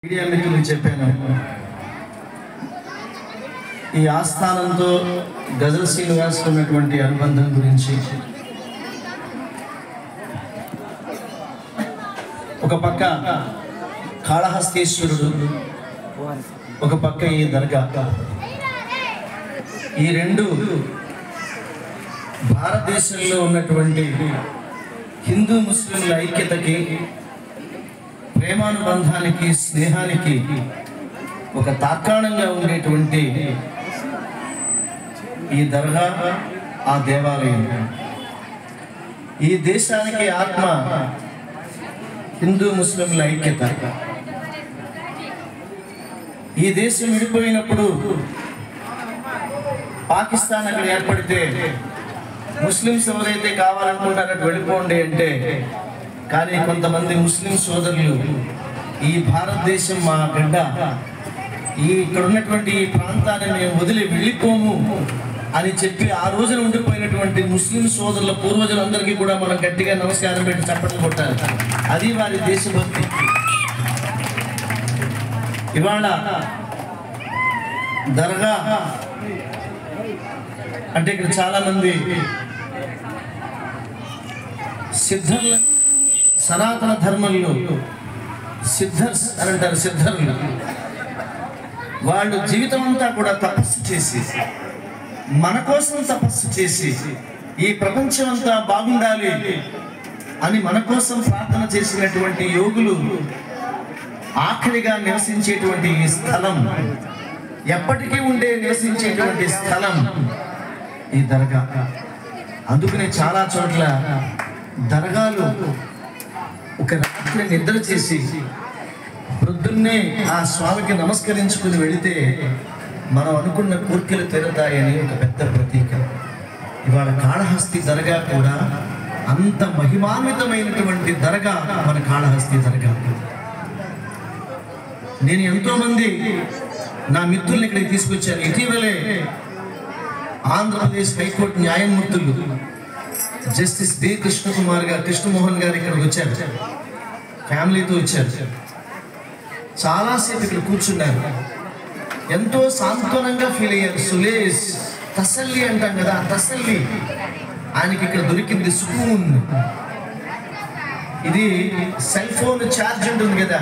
Media మిత్రులకు చెప్పాను, ఈ ఆస్థానంతో గజల్ శ్రీనివాస్ ఉన్నటువంటి అనుబంధం గురించి. ఒక పక్క కాళహస్తీశ్వరుడు, ఒక పక్క ఈ దర్గా. ఈ రెండు భారతదేశంలో ఉన్నటువంటి హిందూ ముస్లింల ఐక్యతకి, ప్రేమానుబంధానికి, స్నేహానికి ఒక తార్కాణంగా ఉండేటువంటి ఈ దర్గా, ఆ దేవాలయం. ఈ దేశానికి ఆత్మ హిందూ ముస్లింల ఐక్యత. ఈ దేశం విడిపోయినప్పుడు పాకిస్తాన్ అక్కడ ఏర్పడితే ముస్లిమ్స్ ఎవరైతే కావాలనుకుంటారో అటు వెళ్ళిపోండి అంటే, కానీ కొంతమంది ముస్లిం సోదరులు ఈ భారతదేశం మా బిడ్డ, ఈ ఇక్కడ ఉన్నటువంటి ఈ ప్రాంతాన్ని మేము వదిలి వెళ్ళిపోము అని చెప్పి ఆ రోజున ఉండిపోయినటువంటి ముస్లిం సోదరుల పూర్వజులందరికీ కూడా మనం గట్టిగా నమస్కారం పెట్టి చప్పట్లు కొట్టాలి. అది వారి దేశభక్తి. ఇవాళ దర్గా అంటే ఇక్కడ చాలా మంది సిద్ధర్లు, సనాతన ధర్మంలో సిద్ధర్స్ అని అంటారు. సిద్ధర్లు వాళ్ళు జీవితం అంతా కూడా తపస్సు చేసి, మన కోసం తపస్సు చేసి, ఈ ప్రపంచం అంతా బాగుండాలి అని మన కోసం ప్రార్థన చేసినటువంటి యోగులు ఆఖరిగా నివసించేటువంటి ఈ స్థలం, ఎప్పటికీ ఉండే నివసించేటువంటి స్థలం ఈ దర్గా. అందుకనే చాలా చోట్ల దర్గాలు ఒక రాత్రి నిద్ర చేసి ప్రొద్దున్నే ఆ స్వామికి నమస్కరించుకుని వెళితే మనం అనుకున్న కోరికలు తీరతాయని ఒక పెద్ద ప్రతీక. ఇవాళ కాళహస్తి దర్గా కూడా అంత మహిమాన్వితమైనటువంటి దర్గా మన కాళహస్తి దర్గా. నేను ఎంతోమంది నా మిత్రుల్ని ఇక్కడికి తీసుకొచ్చాను. ఇటీవలే ఆంధ్రప్రదేశ్ హైకోర్టు న్యాయమూర్తులు జస్టిస్ డి కృష్ణమోహన్ గారు ఇక్కడికి వచ్చారు, ఫ్యామిలీతో వచ్చారు. చాలాసేపు ఇక్కడ కూర్చున్నారు, ఎంతో సాంత్వనంగా ఫీల్ అయ్యారు. సులేష్ తసల్లి అంటాం కదా, తసల్లి ఆయనకి ఇక్కడ దొరికింది. సుకూన్. ఇది సెల్ ఫోన్ ఛార్జ్ ఉంటుంది కదా,